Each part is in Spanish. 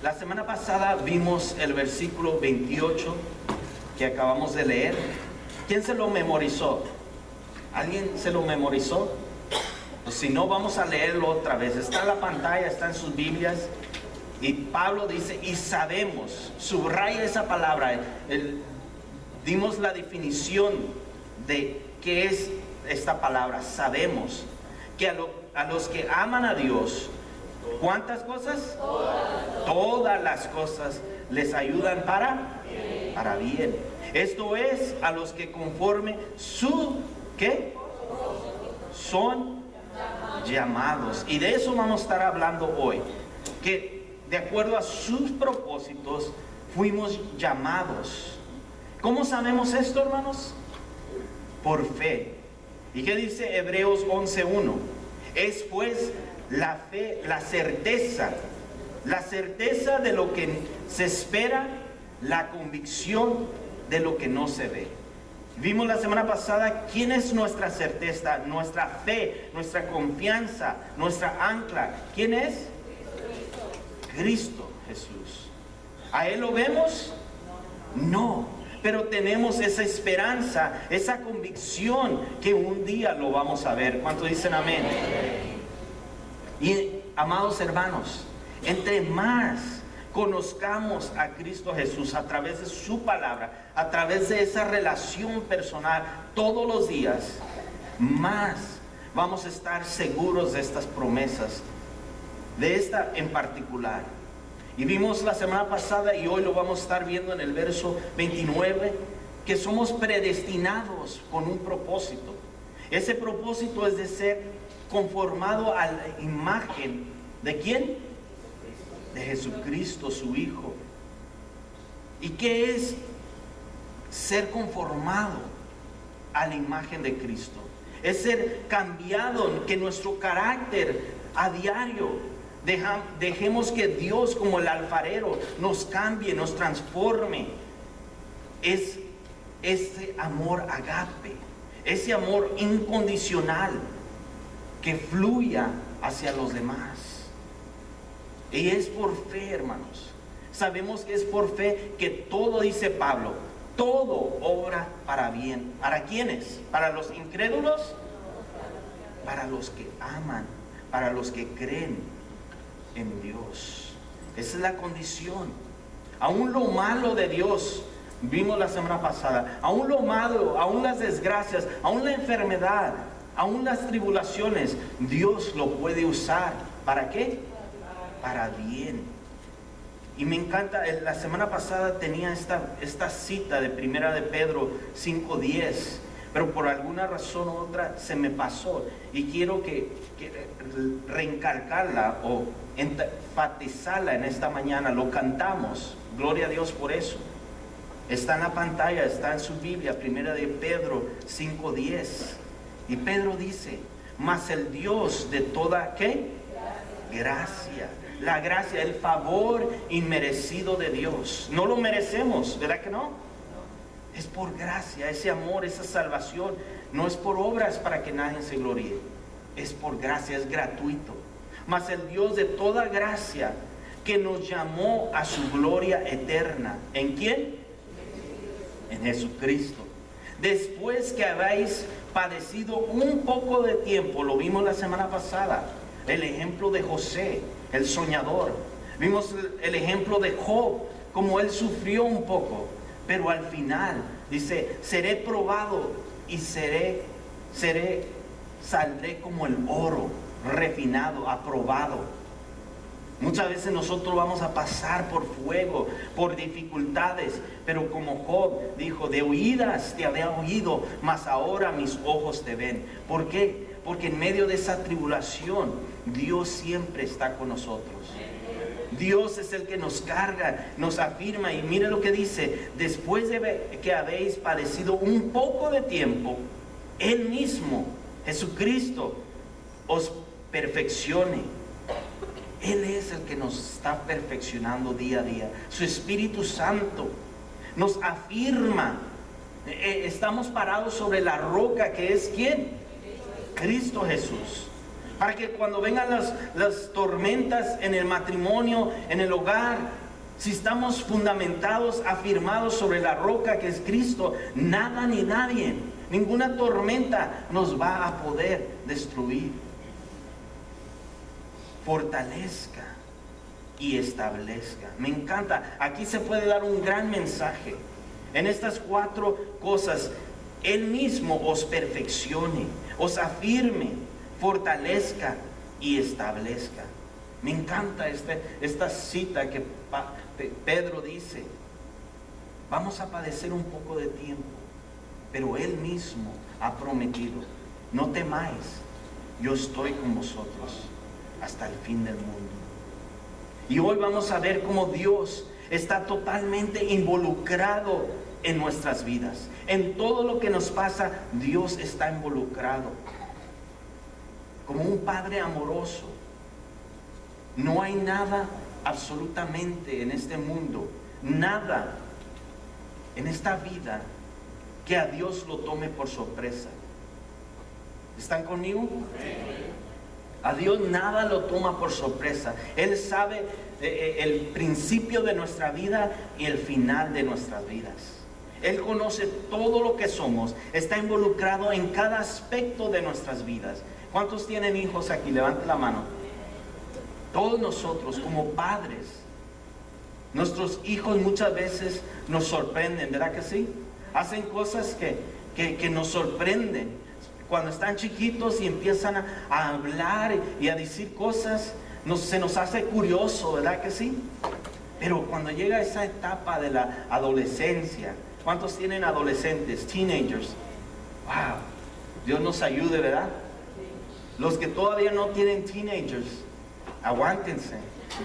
La semana pasada vimos el versículo 28 que acabamos de leer. ¿Quién se lo memorizó? ¿Alguien se lo memorizó? Pues si no, vamos a leerlo otra vez. Está en la pantalla, está en sus Biblias. Y Pablo dice, y sabemos, subraya esa palabra. Dimos la definición de qué es esta palabra. Sabemos que a los que aman a Dios, ¿cuántas cosas? Todas las cosas les ayudan para bien. Esto es, a los que conforme ¿qué? Son llamados. Y de eso vamos a estar hablando hoy. Que de acuerdo a sus propósitos fuimos llamados. ¿Cómo sabemos esto, hermanos? Por fe. ¿Y qué dice Hebreos 11:1? Es pues la fe, la certeza de lo que se espera, la convicción de lo que no se ve. Vimos la semana pasada quién es nuestra certeza, nuestra fe, nuestra confianza, nuestra ancla. ¿Quién es? Cristo Jesús. ¿A Él lo vemos? No, pero tenemos esa esperanza, esa convicción que un día lo vamos a ver. ¿Cuántos dicen amén? Y amados hermanos, entre más conozcamos a Cristo Jesús a través de su palabra, a través de esa relación personal todos los días, más vamos a estar seguros de estas promesas, de esta en particular. Y vimos la semana pasada y hoy lo vamos a estar viendo en el verso 29, que somos predestinados con un propósito. Ese propósito es de ser conformado a la imagen ¿de quién? De Jesucristo, su Hijo. ¿Y qué es ser conformado a la imagen de Cristo? Es ser cambiado, que nuestro carácter a diario dejemos que Dios, como el alfarero, nos cambie, nos transforme. Es ese amor agape, ese amor incondicional que fluya hacia los demás. Y es por fe, hermanos. Sabemos que es por fe que todo, dice Pablo, todo obra para bien. ¿Para quiénes? ¿Para los incrédulos? Para los que aman, para los que creen en Dios. Esa es la condición. Aún lo malo de Dios, vimos la semana pasada, aún lo malo, aún las desgracias, aún la enfermedad, aún las tribulaciones, Dios lo puede usar. ¿Para qué? Para bien. Y me encanta, la semana pasada tenía esta cita de Primera de Pedro 5:10, pero por alguna razón u otra se me pasó y quiero que reencarcarla o enfatizarla en esta mañana. Lo cantamos, gloria a Dios por eso. Está en la pantalla, está en su Biblia, Primera de Pedro 5:10. Y Pedro dice, mas el Dios de toda, ¿qué? Gracia. La gracia, el favor inmerecido de Dios. No lo merecemos, ¿verdad que no? Es por gracia, ese amor, esa salvación. No es por obras para que nadie se gloríe. Es por gracia, es gratuito. Mas el Dios de toda gracia, que nos llamó a su gloria eterna. ¿En quién? En Jesucristo. Después que habéis padecido un poco de tiempo, lo vimos la semana pasada, el ejemplo de José, el soñador. Vimos el ejemplo de Job, como él sufrió un poco, pero al final dice, seré probado y saldré como el oro, refinado, aprobado. Muchas veces nosotros vamos a pasar por fuego, por dificultades, pero como Job dijo, de oídas te había oído, mas ahora mis ojos te ven. ¿Por qué? Porque en medio de esa tribulación, Dios siempre está con nosotros. Dios es el que nos carga, nos afirma, y mire lo que dice, después de que habéis padecido un poco de tiempo, Él mismo, Jesucristo, os perfeccione. Él es el que nos está perfeccionando día a día. Su Espíritu Santo nos afirma. Estamos parados sobre la roca que es ¿quién? Cristo Jesús. Para que cuando vengan las tormentas en el matrimonio, en el hogar, si estamos fundamentados, afirmados sobre la roca que es Cristo, nada ni nadie, ninguna tormenta nos va a poder destruir. Fortalezca y establezca. Me encanta. Aquí se puede dar un gran mensaje. En estas 4 cosas, Él mismo os perfeccione, os afirme, fortalezca y establezca. Me encanta esta cita que Pedro dice: vamos a padecer un poco de tiempo, pero Él mismo ha prometido: no temáis, yo estoy con vosotros hasta el fin del mundo. Y hoy vamos a ver cómo Dios está totalmente involucrado en nuestras vidas. En todo lo que nos pasa, Dios está involucrado. Como un padre amoroso. No hay nada absolutamente en este mundo, nada en esta vida que a Dios lo tome por sorpresa. ¿Están conmigo? A Dios nada lo toma por sorpresa. Él sabe el principio de nuestra vida y el final de nuestras vidas. Él conoce todo lo que somos, está involucrado en cada aspecto de nuestras vidas. ¿Cuántos tienen hijos aquí? Levanten la mano. Todos nosotros como padres, nuestros hijos muchas veces nos sorprenden, ¿verdad que sí? Hacen cosas que nos sorprenden. Cuando están chiquitos y empiezan a hablar y a decir cosas, se nos hace curioso, ¿verdad que sí? Pero cuando llega esa etapa de la adolescencia, ¿cuántos tienen adolescentes, teenagers? ¡Wow! Dios nos ayude, ¿verdad? Los que todavía no tienen teenagers, aguántense,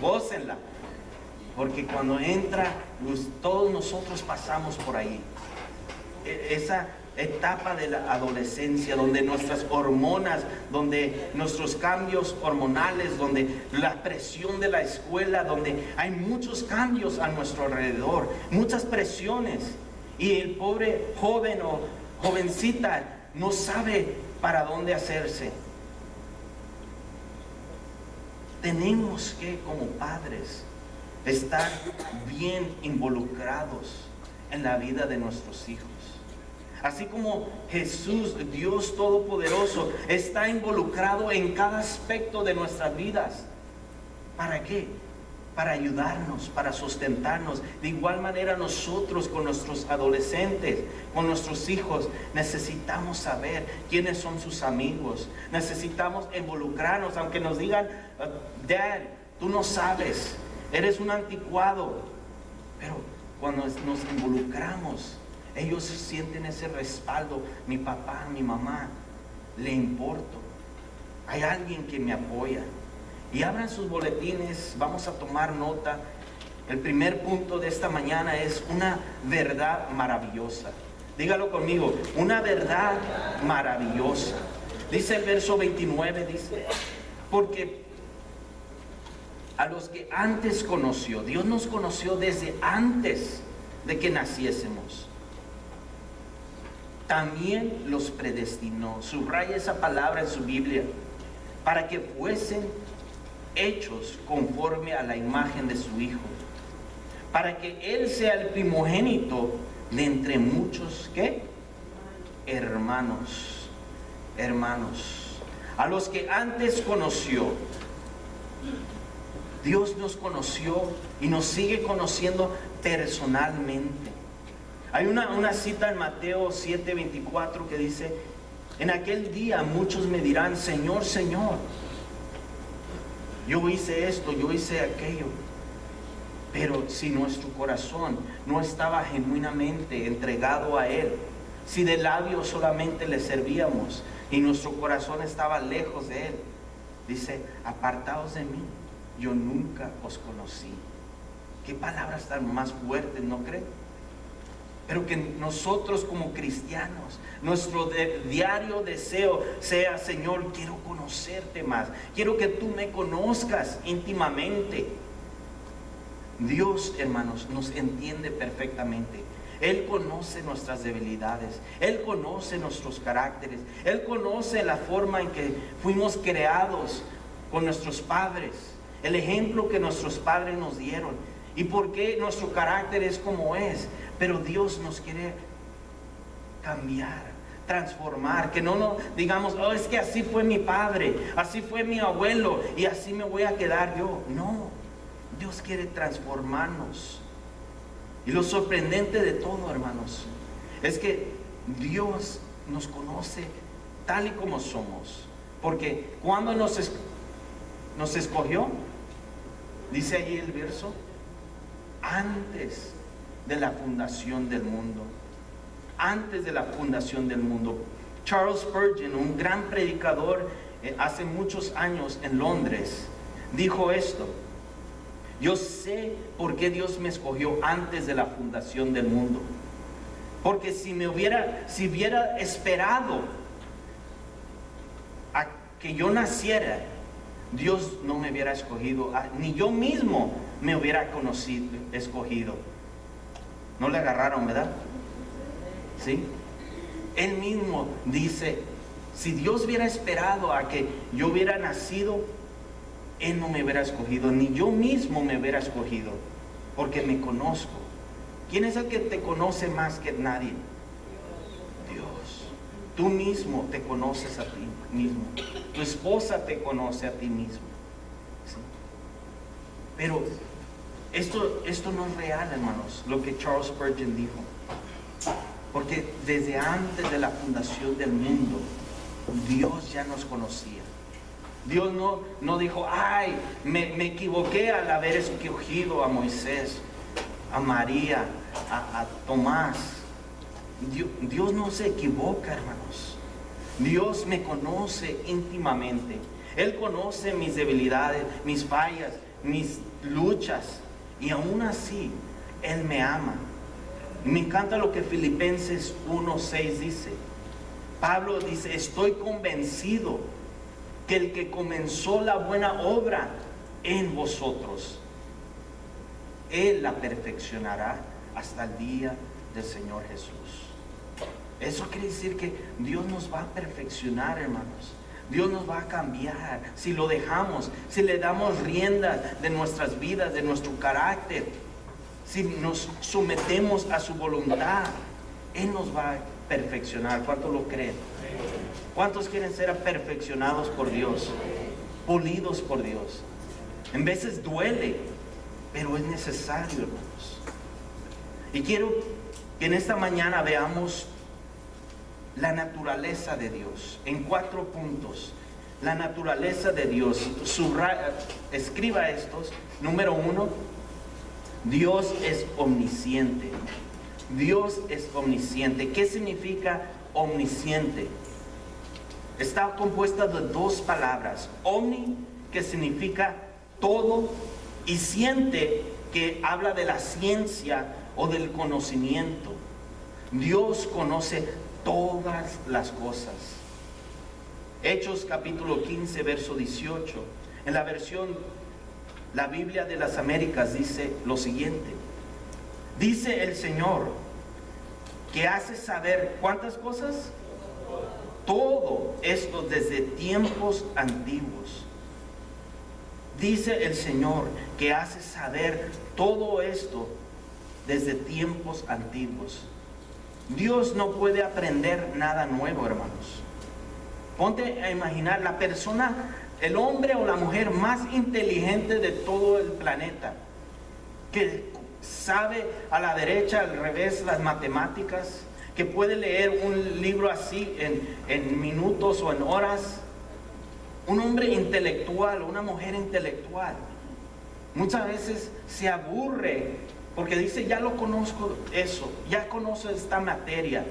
gócenla. Porque cuando entra, todos nosotros pasamos por ahí. Esa etapa de la adolescencia, donde nuestras hormonas, donde nuestros cambios hormonales, donde la presión de la escuela, donde hay muchos cambios a nuestro alrededor, muchas presiones, y el pobre joven o jovencita no sabe para dónde hacerse. Tenemos que, como padres, estar bien involucrados en la vida de nuestros hijos. Así como Jesús, Dios Todopoderoso, está involucrado en cada aspecto de nuestras vidas. ¿Para qué? Para ayudarnos, para sustentarnos. De igual manera nosotros con nuestros adolescentes, con nuestros hijos, necesitamos saber quiénes son sus amigos. Necesitamos involucrarnos, aunque nos digan: Dad, tú no sabes, eres un anticuado. Pero cuando nos involucramos, ellos sienten ese respaldo. Mi papá, mi mamá, le importo. Hay alguien que me apoya. Y abran sus boletines, vamos a tomar nota. El primer punto de esta mañana es una verdad maravillosa. Dígalo conmigo, una verdad maravillosa. Dice el verso 29, dice: porque a los que antes conoció, Dios nos conoció desde antes de que naciésemos. También los predestinó. Subraya esa palabra en su Biblia. Para que fuesen hechos conforme a la imagen de su Hijo. Para que Él sea el primogénito de entre muchos, ¿qué? Hermanos. A los que antes conoció. Dios nos conoció y nos sigue conociendo personalmente. Hay una cita en Mateo 7:24 que dice: en aquel día muchos me dirán: Señor, Señor, yo hice esto, yo hice aquello. Pero si nuestro corazón no estaba genuinamente entregado a Él, si de labios solamente le servíamos y nuestro corazón estaba lejos de Él, dice: apartaos de mí, yo nunca os conocí. Qué palabras tan más fuertes, ¿no creen? Pero que nosotros como cristianos, nuestro diario deseo sea: Señor, quiero conocerte más, quiero que tú me conozcas íntimamente. Dios, hermanos, nos entiende perfectamente. Él conoce nuestras debilidades, Él conoce nuestros caracteres, Él conoce la forma en que fuimos creados con nuestros padres, el ejemplo que nuestros padres nos dieron y por qué nuestro carácter es como es. Pero Dios nos quiere cambiar, transformar, que no digamos, oh, es que así fue mi padre, así fue mi abuelo y así me voy a quedar yo. No, Dios quiere transformarnos. Y lo sorprendente de todo, hermanos, es que Dios nos conoce tal y como somos. Porque cuando nos escogió, dice ahí el verso, antes de la fundación del mundo. Antes de la fundación del mundo. Charles Spurgeon, un gran predicador hace muchos años en Londres, dijo esto: yo sé por qué Dios me escogió antes de la fundación del mundo. Porque si hubiera esperado a que yo naciera, Dios no me hubiera escogido, ni yo mismo me hubiera escogido. ¿No le agarraron, verdad? ¿Sí? Él mismo dice, si Dios hubiera esperado a que yo hubiera nacido, Él no me hubiera escogido, ni yo mismo me hubiera escogido, porque me conozco. ¿Quién es el que te conoce más que nadie? Dios. Tú mismo te conoces a ti mismo. Tu esposa te conoce a ti mismo. ¿Sí? Pero esto no es real, hermanos, lo que Charles Spurgeon dijo. Porque desde antes de la fundación del mundo, Dios ya nos conocía. Dios no dijo, ay, me equivoqué al haber escogido a Moisés, a María, a Tomás. Dios no se equivoca, hermanos. Dios me conoce íntimamente. Él conoce mis debilidades, mis fallas, mis luchas. Y aún así, Él me ama. Y me encanta lo que Filipenses 1:6 dice. Pablo dice, estoy convencido que el que comenzó la buena obra en vosotros, Él la perfeccionará hasta el día del Señor Jesús. Eso quiere decir que Dios nos va a perfeccionar, hermanos. Dios nos va a cambiar si lo dejamos, si le damos rienda de nuestras vidas, de nuestro carácter, si nos sometemos a su voluntad. Él nos va a perfeccionar. ¿Cuántos lo creen? ¿Cuántos quieren ser perfeccionados por Dios? Pulidos por Dios. En veces duele, pero es necesario, hermanos. Y quiero que en esta mañana veamos la naturaleza de Dios en 4 puntos. La naturaleza de Dios. Escriba estos. Número 1, Dios es omnisciente. Dios es omnisciente. ¿Qué significa omnisciente? Está compuesta de 2 palabras. Omni, que significa todo, y ciente, que habla de la ciencia o del conocimiento. Dios conoce todas las cosas. Hechos capítulo 15, verso 18. En la versión, la Biblia de las Américas, dice lo siguiente. Dice el Señor, que hace saber, ¿cuántas cosas? Todo esto desde tiempos antiguos. Dice el Señor, que hace saber todo esto desde tiempos antiguos. Dios no puede aprender nada nuevo, hermanos. Ponte a imaginar la persona, el hombre o la mujer más inteligente de todo el planeta, que sabe a la derecha, al revés, las matemáticas, que puede leer un libro así en minutos o en horas. Un hombre intelectual, una mujer intelectual, muchas veces se aburre porque dice, ya lo conozco eso, ya conozco esta materia,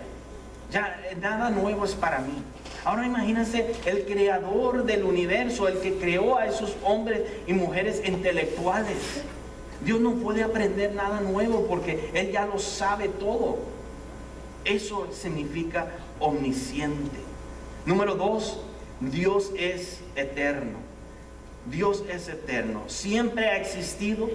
ya nada nuevo es para mí. Ahora imagínense el creador del universo, el que creó a esos hombres y mujeres intelectuales. Dios no puede aprender nada nuevo porque Él ya lo sabe todo. Eso significa omnisciente. Número 2, Dios es eterno. Dios es eterno. Siempre ha existido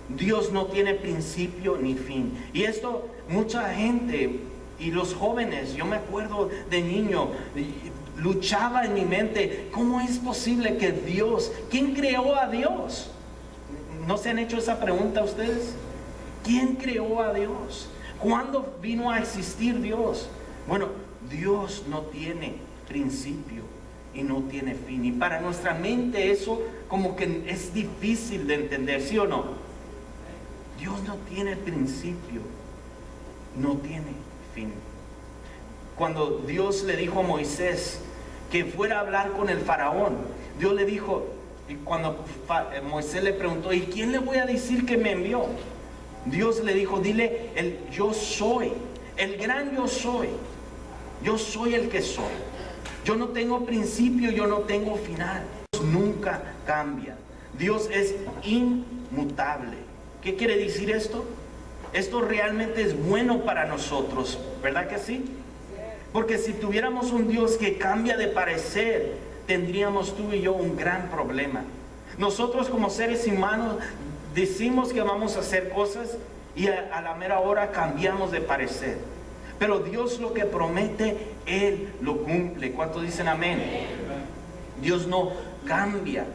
Dios no tiene principio ni fin. Y esto mucha gente y los jóvenes, yo me acuerdo de niño, luchaba en mi mente, ¿cómo es posible que Dios, quién creó a Dios? ¿No se han hecho esa pregunta ustedes? ¿Quién creó a Dios? ¿Cuándo vino a existir Dios? Bueno, Dios no tiene principio y no tiene fin. Y para nuestra mente eso como que es difícil de entender, ¿sí o no? Dios no tiene principio, no tiene fin. Cuando Dios le dijo a Moisés que fuera a hablar con el faraón, Dios le dijo, y cuando Moisés le preguntó, ¿y quién le voy a decir que me envió? Dios le dijo, dile, yo soy, el gran yo soy el que soy. Yo no tengo principio, yo no tengo final. Dios nunca cambia. Dios es inmutable. ¿Qué quiere decir esto? Esto realmente es bueno para nosotros, ¿verdad que sí? Porque si tuviéramos un Dios que cambia de parecer, tendríamos tú y yo un gran problema. Nosotros como seres humanos decimos que vamos a hacer cosas y a la mera hora cambiamos de parecer. Pero Dios lo que promete, Él lo cumple. ¿Cuántos dicen amén? Dios no cambia.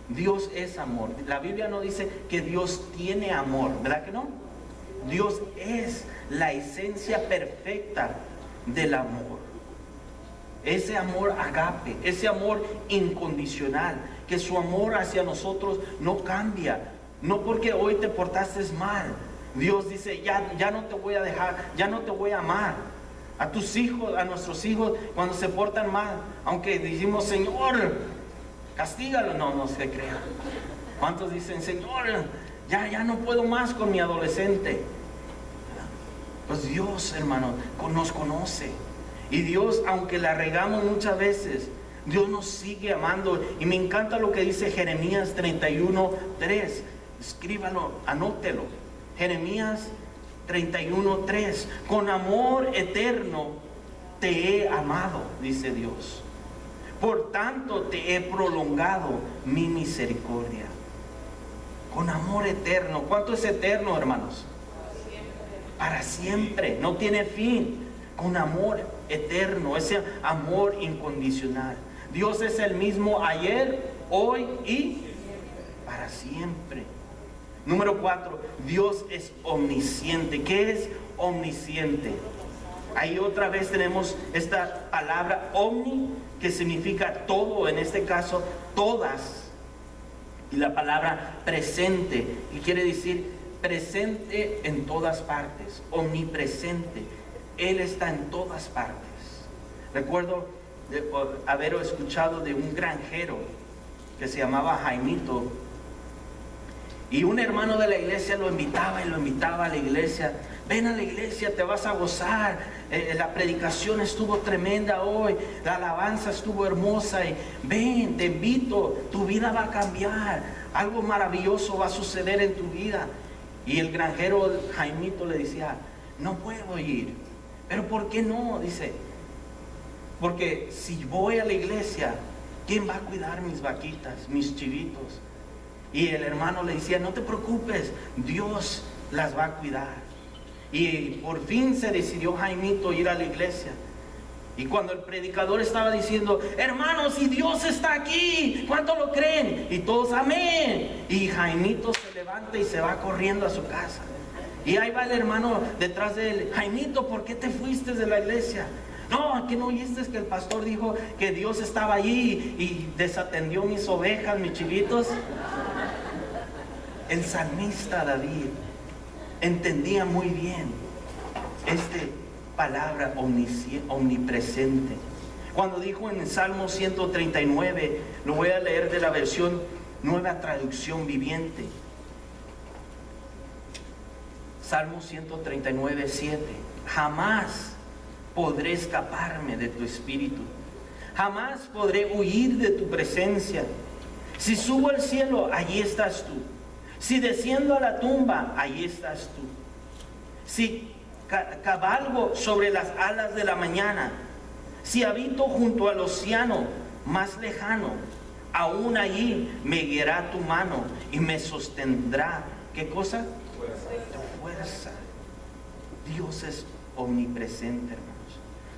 Dios es amor. La Biblia no dice que Dios tiene amor, ¿verdad que no? Dios es la esencia perfecta del amor. Ese amor agape, ese amor incondicional, que su amor hacia nosotros no cambia. No porque hoy te portaste mal. Dios dice, ya no te voy a dejar, ya no te voy a amar. A tus hijos, a nuestros hijos, cuando se portan mal, aunque decimos, Señor, castígalo, no se crean. ¿Cuántos dicen, Señor, ya no puedo más con mi adolescente? Pues Dios, hermano, nos conoce. Y Dios, aunque la regamos muchas veces, Dios nos sigue amando. Y me encanta lo que dice Jeremías 31:3. Escríbalo, anótelo. Jeremías 31:3. Con amor eterno te he amado, dice Dios. Por tanto te he prolongado mi misericordia. Con amor eterno. ¿Cuánto es eterno, hermanos? Para siempre. No tiene fin. Con amor eterno. Ese amor incondicional. Dios es el mismo ayer, hoy y para siempre. Número 4. Dios es omnisciente. ¿Qué es omnisciente? Ahí otra vez tenemos esta palabra omni, que significa todo, en este caso todas, y la palabra presente, y quiere decir presente en todas partes, omnipresente. Él está en todas partes. Recuerdo haber escuchado de un granjero que se llamaba Jaimito, y un hermano de la iglesia lo invitaba a la iglesia. Ven a la iglesia, te vas a gozar. La predicación estuvo tremenda hoy. La alabanza estuvo hermosa. Y ven, te invito. Tu vida va a cambiar. Algo maravilloso va a suceder en tu vida. Y el granjero Jaimito le decía, no puedo ir. ¿Pero por qué no? Dice, porque si voy a la iglesia, ¿quién va a cuidar mis vaquitas, mis chivitos? Y el hermano le decía, no te preocupes, Dios las va a cuidar. Y por fin se decidió Jaimito ir a la iglesia. Y cuando el predicador estaba diciendo, hermanos, si Dios está aquí, ¿cuánto lo creen? Y todos, amén. Y Jaimito se levanta y se va corriendo a su casa. Y ahí va el hermano detrás de él. Jaimito, ¿por qué te fuiste de la iglesia? No, ¿qué no oíste que el pastor dijo que Dios estaba allí y desatendió mis ovejas, mis chivitos? El salmista David entendía muy bien esta palabra omnipresente. Cuando dijo en el Salmo 139, lo voy a leer de la versión Nueva Traducción Viviente. Salmo 139:7. Jamás podré escaparme de tu espíritu. Jamás podré huir de tu presencia. Si subo al cielo, allí estás tú. Si desciendo a la tumba, allí estás tú. Si cabalgo sobre las alas de la mañana, si habito junto al océano más lejano, Aún allí me guiará tu mano y me sostendrá. ¿Qué cosa? Tu fuerza. Dios es omnipresente, hermanos.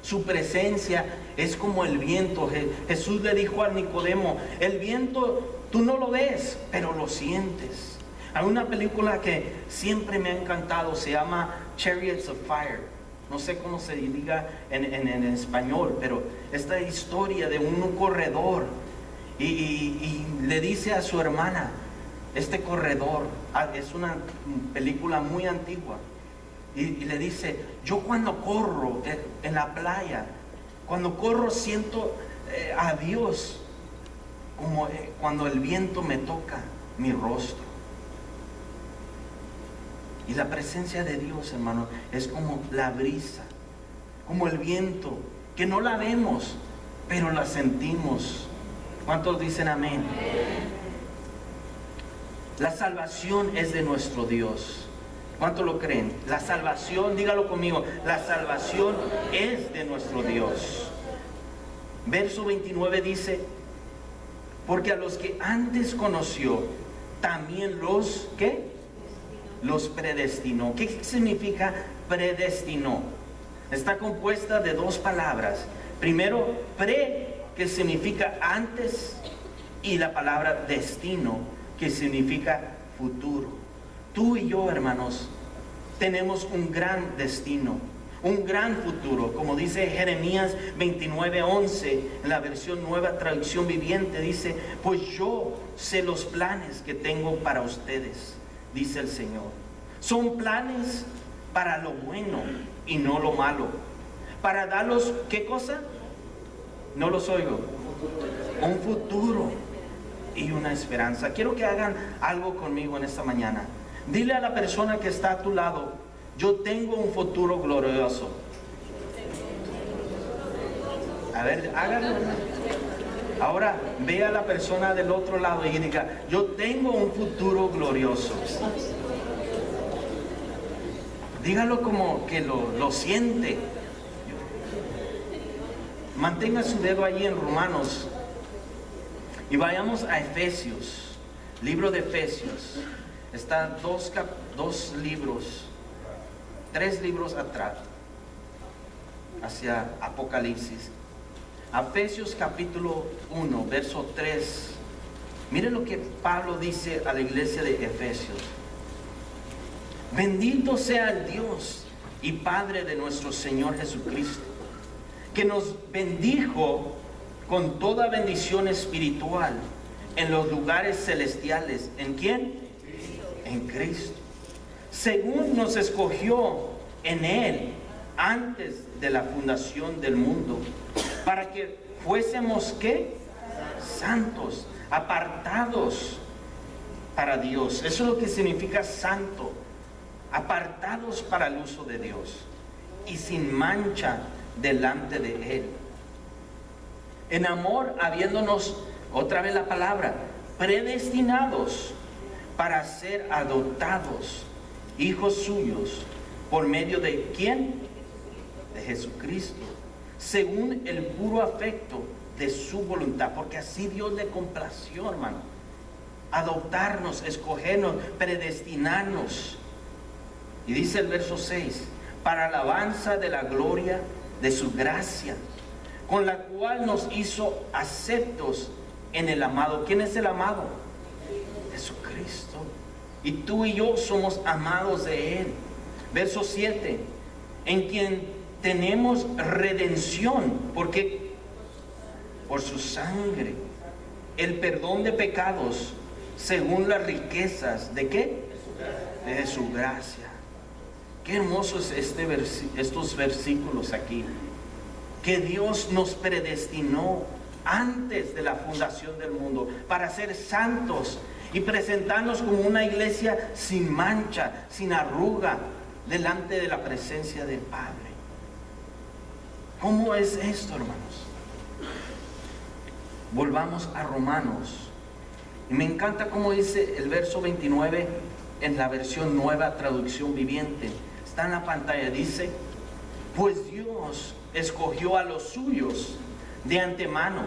Su presencia es como el viento. Jesús le dijo a Nicodemo, el viento tú no lo ves, pero lo sientes. Hay una película que siempre me ha encantado, se llama Chariots of Fire. No sé cómo se diga en español, pero esta historia de un corredor y le dice a su hermana, este corredor, es una película muy antigua, y le dice, yo cuando corro en la playa, cuando corro siento a Dios como cuando el viento me toca mi rostro. Y la presencia de Dios, hermano, es como la brisa, como el viento, que no la vemos, pero la sentimos. ¿Cuántos dicen amén? La salvación es de nuestro Dios. ¿Cuántos lo creen? La salvación, dígalo conmigo, la salvación es de nuestro Dios. Verso 29 dice, porque a los que antes conoció, también los, ¿qué? Los predestinó. ¿Qué significa predestinó? Está compuesta de dos palabras. Primero, pre, que significa antes, y la palabra destino, que significa futuro. Tú y yo, hermanos, tenemos un gran destino, un gran futuro. Como dice Jeremías 29:11, en la versión Nueva Traducción Viviente, dice, pues yo sé los planes que tengo para ustedes, dice el Señor. Son planes para lo bueno y no lo malo. Para darlos, ¿qué cosa? No los oigo. Un futuro y una esperanza. Quiero que hagan algo conmigo en esta mañana. Dile a la persona que está a tu lado, yo tengo un futuro glorioso. A ver, háganlo. Ahora ve a la persona del otro lado y diga, yo tengo un futuro glorioso. Dígalo como que lo siente. Mantenga su dedo allí en Romanos y vayamos a Efesios, libro de Efesios. Están dos libros, 3 libros atrás, hacia Apocalipsis. Efesios capítulo 1, verso 3. Miren lo que Pablo dice a la iglesia de Efesios. Bendito sea el Dios y Padre de nuestro Señor Jesucristo, que nos bendijo con toda bendición espiritual en los lugares celestiales. ¿En quién? En Cristo. Según nos escogió en Él antes de la fundación del mundo, para que fuésemos, ¿qué? Santos, apartados para Dios. Eso es lo que significa santo. Apartados para el uso de Dios y sin mancha delante de Él. En amor, habiéndonos, otra vez la palabra, predestinados para ser adoptados hijos suyos por medio de ¿quién? De Jesucristo, según el puro afecto de su voluntad, porque así Dios le complació, hermano, adoptarnos, escogernos, predestinarnos. Y dice el verso 6, para alabanza de la gloria de su gracia, con la cual nos hizo aceptos en el amado. ¿Quién es el amado? Jesucristo. Y tú y yo somos amados de Él. Verso 7, en quien tenemos redención, porque por su sangre, el perdón de pecados, según las riquezas, ¿de qué? De su gracia. Qué hermosos estos versículos aquí. Que Dios nos predestinó antes de la fundación del mundo para ser santos y presentarnos como una iglesia sin mancha, sin arruga, delante de la presencia del Padre. ¿Cómo es esto, hermanos? Volvamos a Romanos. Y me encanta cómo dice el verso 29 en la versión Nueva Traducción Viviente. Está en la pantalla, dice, pues Dios escogió a los suyos de antemano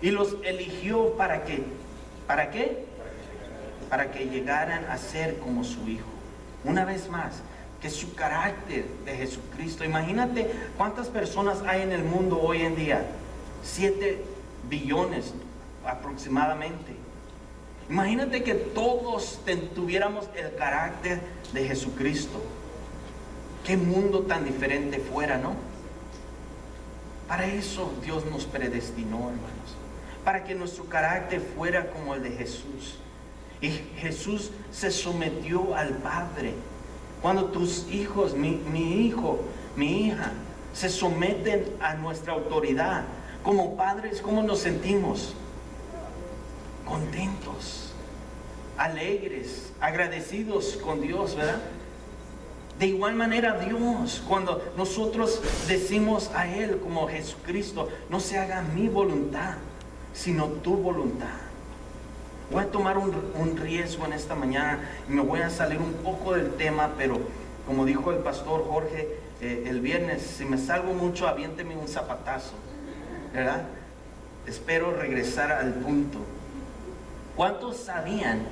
y los eligió ¿para qué? ¿Para qué? Para que llegaran a ser como su Hijo. Una vez más, que su carácter de Jesucristo. Imagínate cuántas personas hay en el mundo hoy en día. 7 billones aproximadamente. Imagínate que todos tuviéramos el carácter de Jesucristo. Qué mundo tan diferente fuera, ¿no? Para eso Dios nos predestinó, hermanos. Para que nuestro carácter fuera como el de Jesús. Y Jesús se sometió al Padre. Cuando tus hijos, mi hijo, mi hija, se someten a nuestra autoridad, como padres, ¿cómo nos sentimos? Contentos, alegres, agradecidos con Dios, ¿verdad? De igual manera Dios, cuando nosotros decimos a Él como Jesucristo, no se haga mi voluntad, sino tu voluntad. Voy a tomar un riesgo en esta mañana y me voy a salir un poco del tema, pero como dijo el pastor Jorge el viernes, si me salgo mucho, aviénteme un zapatazo, ¿verdad? Espero regresar al punto. ¿Cuántos sabían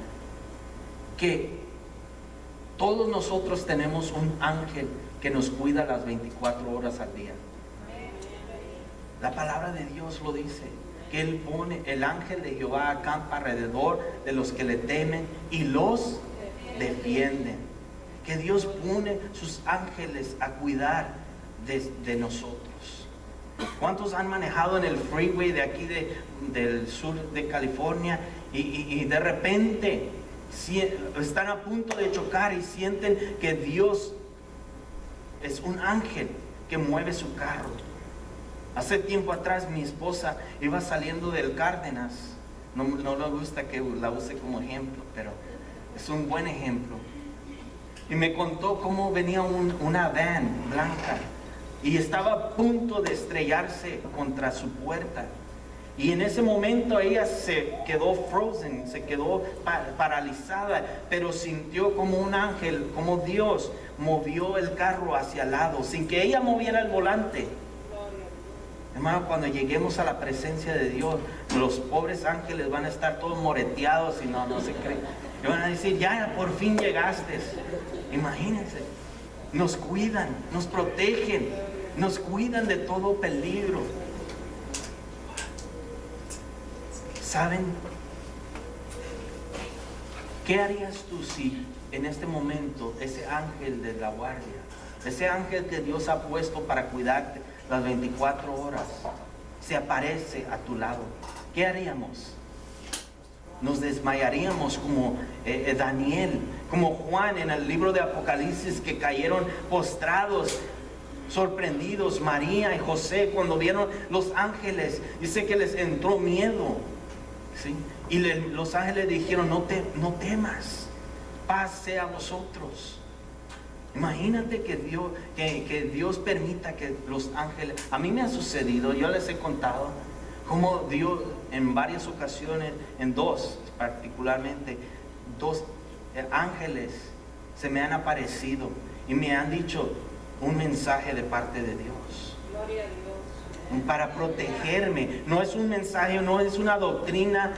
que todos nosotros tenemos un ángel que nos cuida las 24 horas al día? La palabra de Dios lo dice, que Él pone, el ángel de Jehová acampa alrededor de los que le temen y los defienden. Que Dios pone sus ángeles a cuidar de nosotros. ¿Cuántos han manejado en el freeway de aquí del sur de California y de repente están a punto de chocar y sienten que Dios es un ángel que mueve su carro? Hace tiempo atrás mi esposa iba saliendo del Cárdenas. No le gusta que la use como ejemplo, pero es un buen ejemplo. Y me contó cómo venía una van blanca y estaba a punto de estrellarse contra su puerta. Y en ese momento ella se quedó frozen, se quedó paralizada, pero sintió como un ángel, como Dios movió el carro hacia el lado, sin que ella moviera el volante. Hermano, cuando lleguemos a la presencia de Dios, los pobres ángeles van a estar todos moreteados y no se creen. Y van a decir, ya por fin llegaste. Imagínense, nos cuidan, nos protegen, nos cuidan de todo peligro. ¿Saben? ¿Qué harías tú si en este momento ese ángel de la guardia, ese ángel que Dios ha puesto para cuidarte las 24 horas, se aparece a tu lado? ¿Qué haríamos? Nos desmayaríamos como Daniel, como Juan en el libro de Apocalipsis, que cayeron postrados, sorprendidos. María y José, cuando vieron los ángeles, dice que les entró miedo, ¿sí? Y los ángeles dijeron, no temas, paz sea a vosotros. Imagínate que Dios permita que los ángeles, a mí me ha sucedido, yo les he contado cómo Dios en varias ocasiones, en dos particularmente, 2 ángeles se me han aparecido y me han dicho un mensaje de parte de Dios. Gloria a Dios. Para protegerme. No es un mensaje, no es una doctrina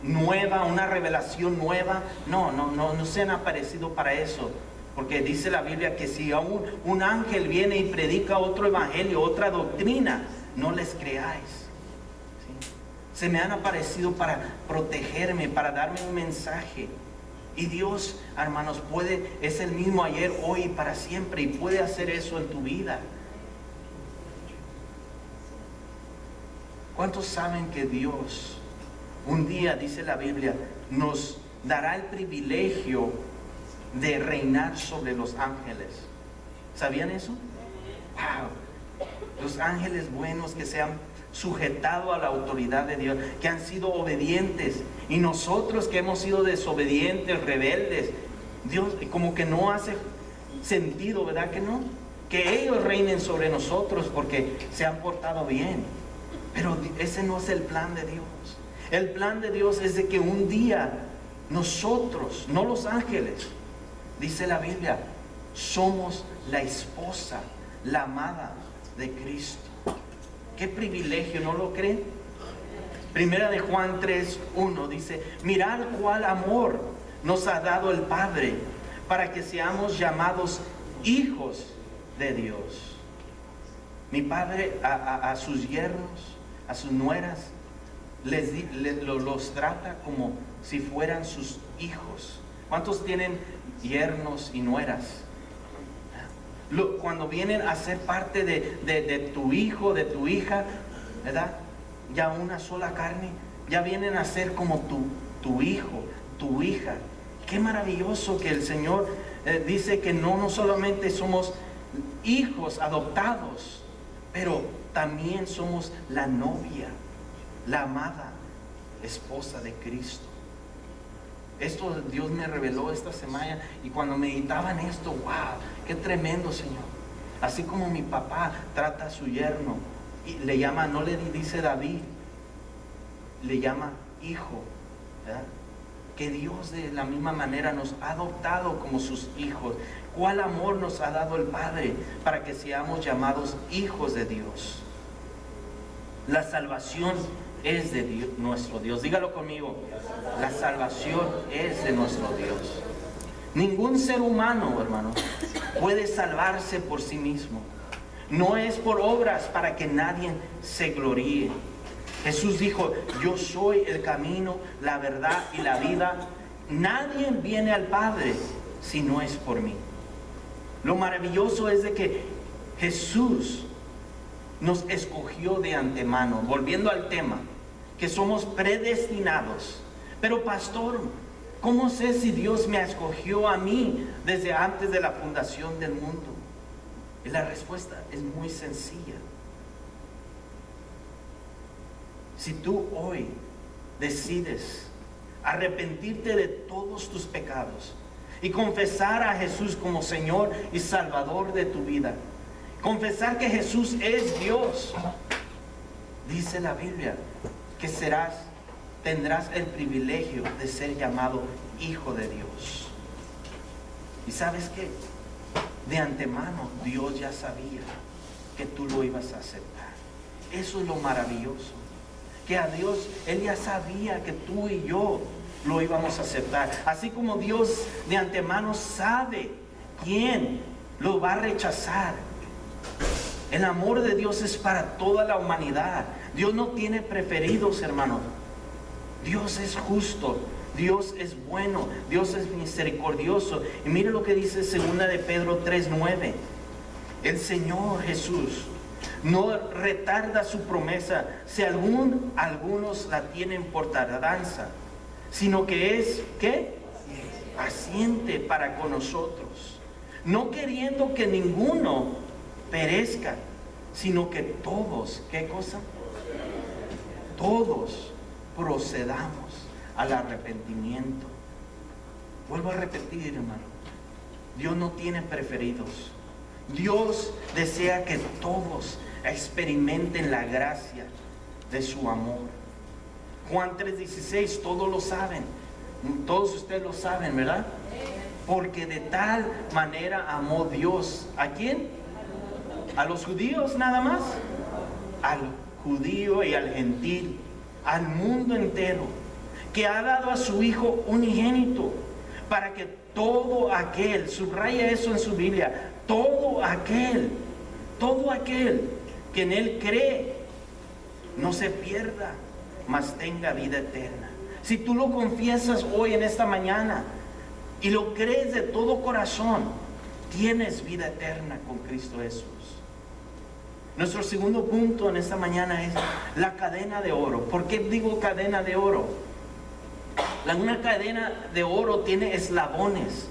nueva, una revelación nueva. No se han aparecido para eso. Porque dice la Biblia que si aún un ángel viene y predica otro evangelio, otra doctrina, no les creáis. ¿Sí? Se me han aparecido para protegerme, para darme un mensaje. Y Dios, hermanos, es el mismo ayer, hoy y para siempre, y puede hacer eso en tu vida. ¿Cuántos saben que Dios un día, dice la Biblia, nos dará el privilegio de reinar sobre los ángeles? ¿Sabían eso? Wow. Los ángeles buenos que se han sujetado a la autoridad de Dios, que han sido obedientes, y nosotros que hemos sido desobedientes, rebeldes, Dios como que no hace sentido, ¿verdad que no? Que ellos reinen sobre nosotros porque se han portado bien. Pero ese no es el plan de Dios. El plan de Dios es de que un día nosotros, no los ángeles, dice la Biblia, somos la esposa, la amada de Cristo. Qué privilegio, ¿no lo creen? Primera de Juan 3:1 dice: mirad cuál amor nos ha dado el Padre para que seamos llamados hijos de Dios. Mi Padre a sus yernos, a sus nueras, los trata como si fueran sus hijos. ¿Cuántos tienen yernos y nueras? Cuando vienen a ser parte de tu hijo, de tu hija, ¿verdad? Ya una sola carne, ya vienen a ser como tu hijo, tu hija. Qué maravilloso que el Señor dice que no solamente somos hijos adoptados, pero también somos la novia, la amada esposa de Cristo. Esto Dios me reveló esta semana, y cuando meditaba en esto, wow, qué tremendo, Señor. Así como mi papá trata a su yerno y le llama, no le dice David, le llama hijo, ¿verdad? Que Dios de la misma manera nos ha adoptado como sus hijos. ¿Cuál amor nos ha dado el Padre para que seamos llamados hijos de Dios? La salvación es de Dios, nuestro Dios. Dígalo conmigo. La salvación es de nuestro Dios. Ningún ser humano, hermano, puede salvarse por sí mismo. No es por obras para que nadie se gloríe. Jesús dijo: yo soy el camino, la verdad y la vida. Nadie viene al Padre si no es por mí. Lo maravilloso es de que Jesús nos escogió de antemano. Volviendo al tema, que somos predestinados. Pero pastor, ¿cómo sé si Dios me escogió a mí desde antes de la fundación del mundo? Y la respuesta es muy sencilla. Si tú hoy decides arrepentirte de todos tus pecados y confesar a Jesús como Señor y Salvador de tu vida, confesar que Jesús es Dios, dice la Biblia que tendrás el privilegio de ser llamado hijo de Dios. ¿Y sabes qué? De antemano Dios ya sabía que tú lo ibas a aceptar. Eso es lo maravilloso, que a Dios, Él ya sabía que tú y yo lo íbamos a aceptar. Así como Dios de antemano sabe quién lo va a rechazar. El amor de Dios es para toda la humanidad. Dios no tiene preferidos, hermano. Dios es justo, Dios es bueno, Dios es misericordioso. Y mire lo que dice 2 de Pedro 3:9. El Señor Jesús no retarda su promesa, si algunos la tienen por tardanza, sino que es, ¿qué? Paciente para con nosotros, no queriendo que ninguno perezca, sino que todos, ¿qué cosa? Todos procedamos al arrepentimiento. Vuelvo a repetir, hermano, Dios no tiene preferidos. Dios desea que todos experimenten la gracia de su amor. Juan 3:16, todos lo saben, todos ustedes lo saben, ¿verdad? Porque de tal manera amó Dios, ¿a quién? ¿A los judíos nada más? Al judío y al gentil, al mundo entero, que ha dado a su Hijo unigénito, para que todo aquel, subraya eso en su Biblia, todo aquel que en Él cree, no se pierda, mas tenga vida eterna. Si tú lo confiesas hoy en esta mañana y lo crees de todo corazón, tienes vida eterna con Cristo Jesús. Nuestro segundo punto en esta mañana es la cadena de oro. ¿Por qué digo cadena de oro? Una cadena de oro tiene eslabones,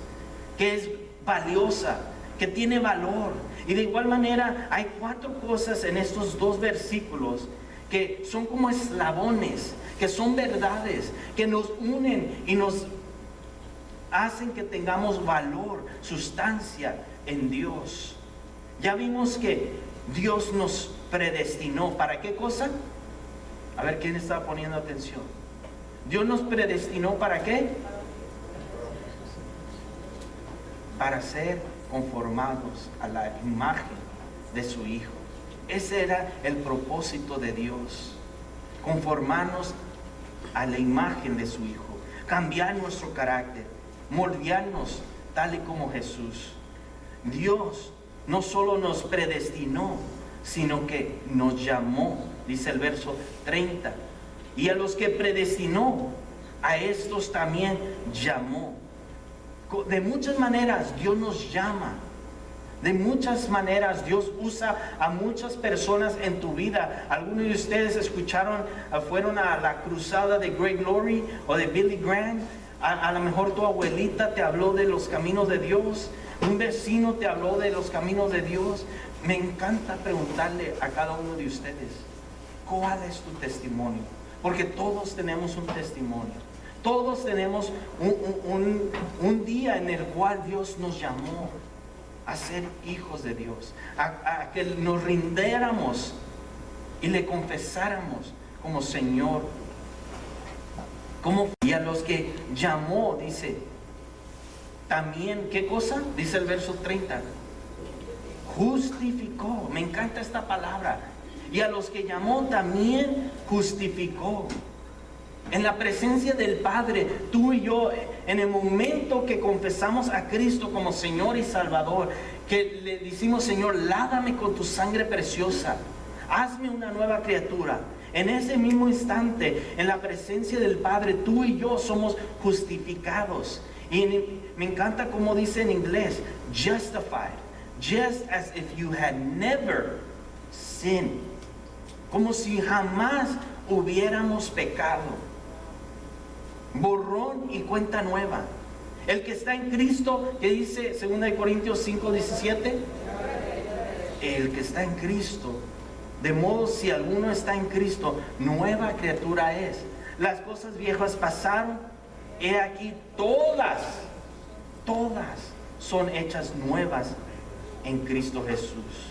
que es valiosa, que tiene valor. Y de igual manera hay 4 cosas en estos 2 versículos que son como eslabones, que son verdades, que nos unen y nos hacen que tengamos valor, sustancia en Dios. Ya vimos que Dios nos predestinó. ¿Para qué cosa? A ver, ¿quién está poniendo atención? Dios nos predestinó ¿para qué? Para ser conformados a la imagen de su Hijo. Ese era el propósito de Dios. conformarnos a la imagen de su Hijo, cambiar nuestro carácter, moldearnos tal y como Jesús. Dios no solo nos predestinó, sino que nos llamó, dice el verso 30. Y a los que predestinó, a estos también llamó. De muchas maneras Dios nos llama. De muchas maneras Dios usa a muchas personas en tu vida. Algunos de ustedes escucharon, fueron a la cruzada de Greg Laurie o de Billy Graham. A lo mejor tu abuelita te habló de los caminos de Dios. Un vecino te habló de los caminos de Dios. Me encanta preguntarle a cada uno de ustedes, ¿cuál es tu testimonio? Porque todos tenemos un testimonio. Todos tenemos un día en el cual Dios nos llamó a ser hijos de Dios, a que nos rindiéramos y le confesáramos como Señor. Y a los que llamó, dice, también, ¿qué cosa? Dice el verso 30, justificó. Me encanta esta palabra. Y a los que llamó también justificó. En la presencia del Padre, tú y yo, en el momento que confesamos a Cristo como Señor y Salvador, que le decimos, Señor, lávame con tu sangre preciosa, hazme una nueva criatura. En ese mismo instante, en la presencia del Padre, tú y yo somos justificados. Y me encanta como dice en inglés, justified, just as if you had never sinned. Como si jamás hubiéramos pecado. Borrón y cuenta nueva. El que está en Cristo, que dice 2 Corintios 5:17, el que está en Cristo, de modo si alguno está en Cristo, nueva criatura es. Las cosas viejas pasaron, he aquí todas son hechas nuevas en Cristo Jesús.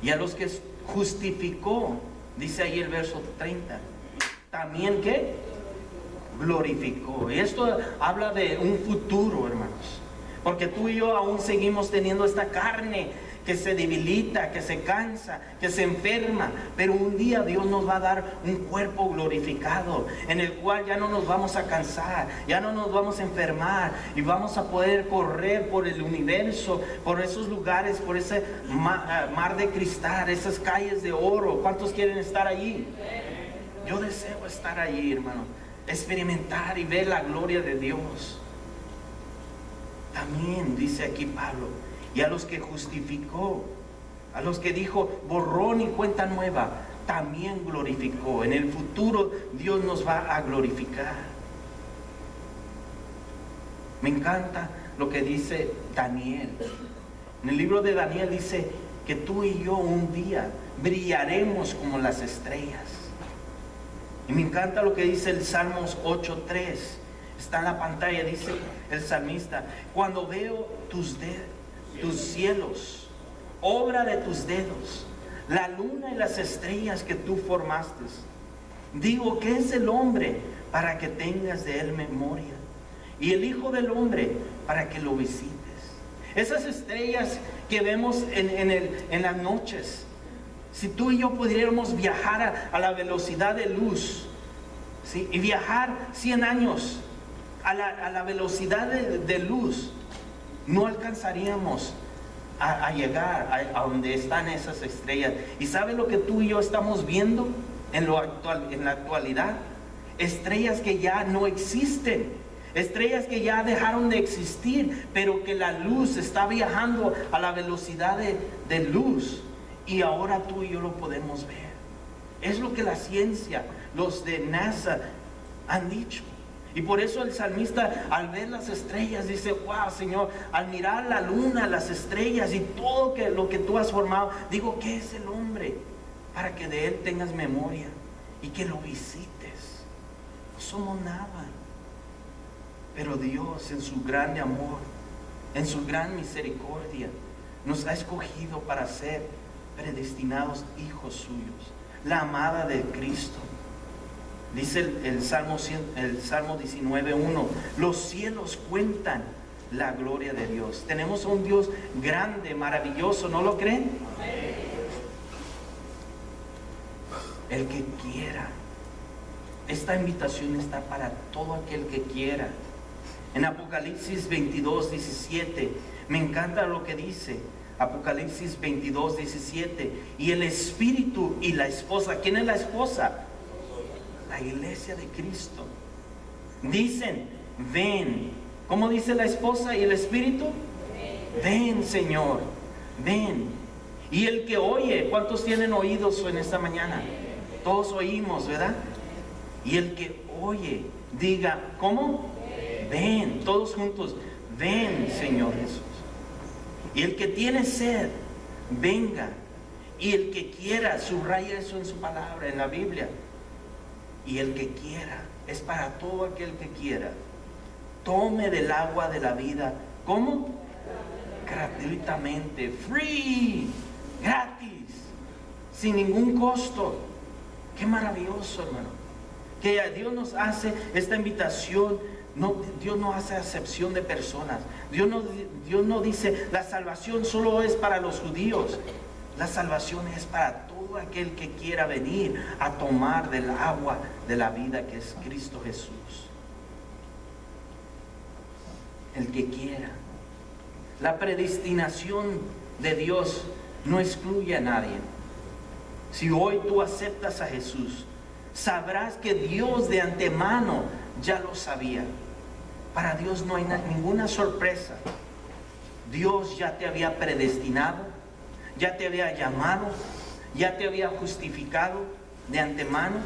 Y a los que justificó, dice ahí el verso 30, también ¿qué? Glorificó. Y esto habla de un futuro, hermanos, porque tú y yo aún seguimos teniendo esta carne que se debilita, que se cansa, que se enferma, pero un día Dios nos va a dar un cuerpo glorificado, en el cual ya no nos vamos a cansar, ya no nos vamos a enfermar, y vamos a poder correr por el universo, por esos lugares, por ese mar de cristal, esas calles de oro. ¿Cuántos quieren estar allí? Yo deseo estar allí, hermano, experimentar y ver la gloria de Dios. También dice aquí Pablo, y a los que justificó, a los que dijo borrón y cuenta nueva, también glorificó. En el futuro Dios nos va a glorificar. Me encanta lo que dice Daniel. En el libro de Daniel dice que tú y yo un día brillaremos como las estrellas. Y me encanta lo que dice el Salmos 8:3. Está en la pantalla, dice el salmista, cuando veo tus cielos, obra de tus dedos, la luna y las estrellas que tú formaste, digo, ¿qué es el hombre para que tengas de él memoria? Y el Hijo del Hombre para que lo visites. Esas estrellas que vemos en las noches, si tú y yo pudiéramos viajar a la velocidad de luz, ¿sí? Y viajar 100 años a la velocidad de luz, no alcanzaríamos a llegar a donde están esas estrellas. ¿Y sabe lo que tú y yo estamos viendo en la actualidad? Estrellas que ya no existen, estrellas que ya dejaron de existir, pero que la luz está viajando a la velocidad de luz, y ahora tú y yo lo podemos ver. Es lo que la ciencia, los de NASA han dicho. Y por eso el salmista, al ver las estrellas, dice, wow, Señor, al mirar la luna, las estrellas y todo lo que tú has formado, digo, ¿qué es el hombre? Para que de él tengas memoria y que lo visites. No somos nada. Pero Dios, en su grande amor, en su gran misericordia, nos ha escogido para ser predestinados hijos suyos, la amada de Cristo. Dice el Salmo 19:1, los cielos cuentan la gloria de Dios. Tenemos un Dios grande, maravilloso, ¿no lo creen? el que quiera. Esta invitación está para todo aquel que quiera. En Apocalipsis 22, 17, me encanta lo que dice. Apocalipsis 22, 17. Y el Espíritu y la esposa. ¿Quién es la esposa? La iglesia de Cristo. Dicen, ven. ¿Cómo dice la esposa y el Espíritu? Ven, Señor, ven. Y el que oye, ¿cuántos tienen oídos en esta mañana? Todos oímos, ¿verdad? Y el que oye, diga, ¿cómo? Ven, todos juntos, ven, Señor Jesús. Y el que tiene sed, venga. Y el que quiera, subraya eso en su palabra, en la Biblia. Y el que quiera, es para todo aquel que quiera. Tome del agua de la vida. ¿Cómo? Gratuitamente, free, gratis, sin ningún costo. Qué maravilloso, hermano. Que Dios nos hace esta invitación. No, Dios no hace acepción de personas. Dios no dice la salvación solo es para los judíos. La salvación es para todo aquel que quiera venir a tomar del agua de la vida, que es Cristo Jesús. El que quiera. La predestinación de Dios no excluye a nadie. Si hoy tú aceptas a Jesús, sabrás que Dios de antemano ya lo sabía. Para Dios no hay ninguna sorpresa. Dios ya te había predestinado, ya te había llamado, ya te había justificado de antemano,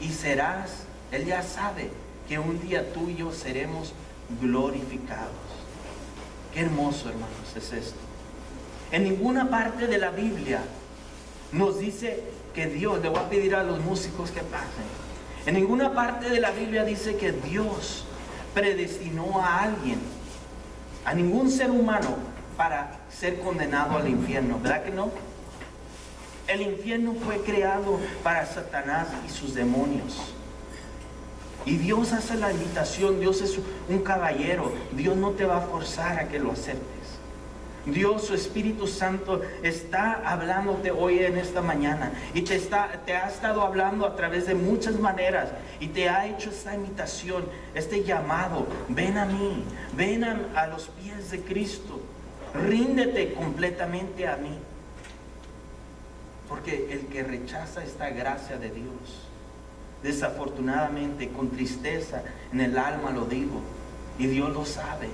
y serás, Él ya sabe que un día tú y yo seremos glorificados. Qué hermoso, hermanos, es esto. En ninguna parte de la Biblia nos dice que Dios, le voy a pedir a los músicos que pasen, en ninguna parte de la Biblia dice que Dios predestinó a alguien, a ningún ser humano, para ser condenado al infierno, ¿verdad que no? El infierno fue creado para Satanás y sus demonios. Y Dios hace la invitación. Dios es un caballero. Dios no te va a forzar a que lo aceptes. Dios, su Espíritu Santo, está hablándote hoy en esta mañana. Y te ha estado hablando a través de muchas maneras. Y te ha hecho esta invitación, este llamado. Ven a mí, ven a los pies de Cristo. Ríndete completamente a mí. Porque el que rechaza esta gracia de Dios, desafortunadamente, con tristeza en el alma lo digo, y Dios lo sabe,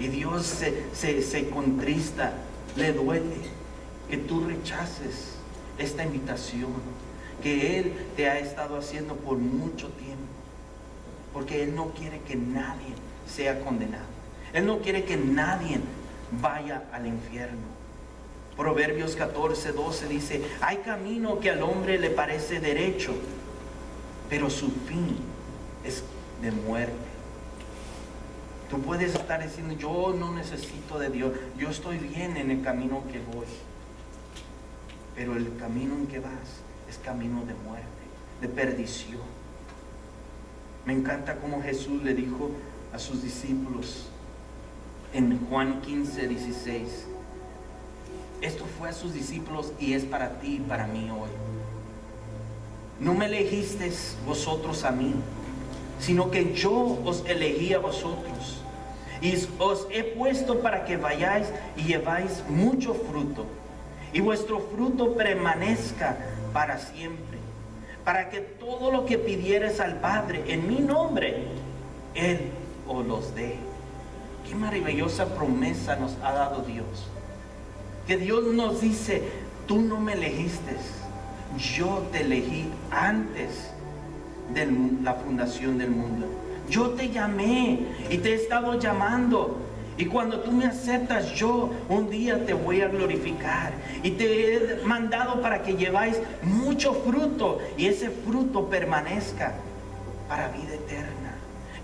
y Dios se contrista, le duele que tú rechaces esta invitación que Él te ha estado haciendo por mucho tiempo, porque Él no quiere que nadie sea condenado. Él no quiere que nadie vaya al infierno. Proverbios 14, 12 dice, hay camino que al hombre le parece derecho, pero su fin es de muerte. Tú puedes estar diciendo, yo no necesito de Dios, yo estoy bien en el camino que voy. Pero el camino en que vas es camino de muerte, de perdición. Me encanta cómo Jesús le dijo a sus discípulos en Juan 15, 16. Esto fue a sus discípulos y es para ti y para mí hoy. No me elegisteis vosotros a mí, sino que yo os elegí a vosotros. Y os he puesto para que vayáis y lleváis mucho fruto. Y vuestro fruto permanezca para siempre. Para que todo lo que pidieres al Padre en mi nombre, Él os los dé. Qué maravillosa promesa nos ha dado Dios. Que Dios nos dice, tú no me elegiste, yo te elegí antes de la fundación del mundo. Yo te llamé y te he estado llamando. Y cuando tú me aceptas, yo un día te voy a glorificar. Y te he mandado para que lleváis mucho fruto y ese fruto permanezca para vida eterna.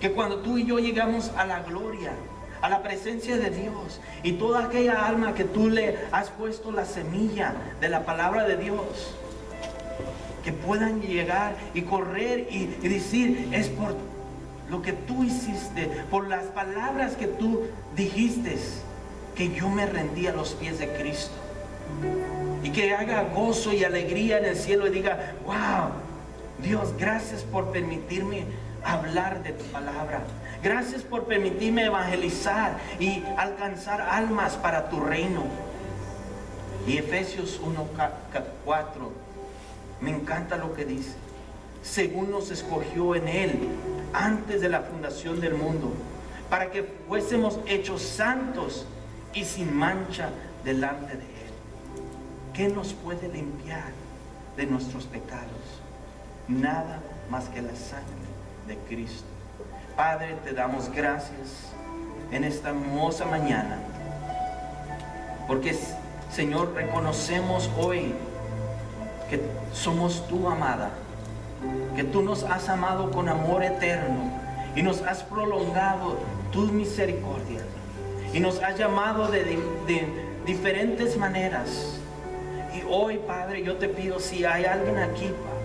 Que cuando tú y yo llegamos a la gloria, a la presencia de Dios, y toda aquella alma que tú le has puesto la semilla de la palabra de Dios, que puedan llegar y correr y decir, es por lo que tú hiciste, por las palabras que tú dijiste, que yo me rendí a los pies de Cristo. y que haga gozo y alegría en el cielo y diga: wow, Dios, gracias por permitirme hablar de tu palabra. Gracias por permitirme evangelizar y alcanzar almas para tu reino. Y Efesios 1:4, me encanta lo que dice: según nos escogió en Él antes de la fundación del mundo, para que fuésemos hechos santos y sin mancha delante de Él. ¿Qué nos puede limpiar de nuestros pecados? Nada más que la sangre de Cristo. Padre, te damos gracias en esta hermosa mañana, porque, Señor, reconocemos hoy que somos tu amada, que tú nos has amado con amor eterno y nos has prolongado tus misericordias y nos has llamado de diferentes maneras. Y hoy, Padre, yo te pido, si hay alguien aquí, Padre,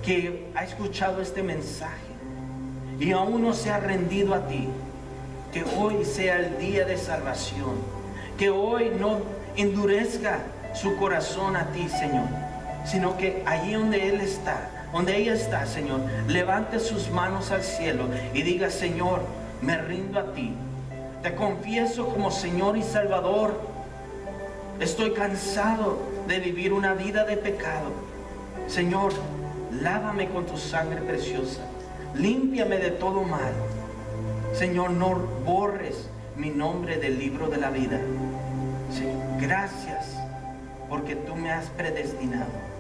que ha escuchado este mensaje y aún no se ha rendido a ti, que hoy sea el día de salvación, que hoy no endurezca su corazón a ti, Señor, sino que allí donde Él está, donde ella está, Señor, levante sus manos al cielo y diga: Señor, me rindo a ti, te confieso como Señor y Salvador. Estoy cansado de vivir una vida de pecado. Señor, lávame con tu sangre preciosa, límpiame de todo mal. Señor, no borres mi nombre del libro de la vida. Señor, gracias porque tú me has predestinado.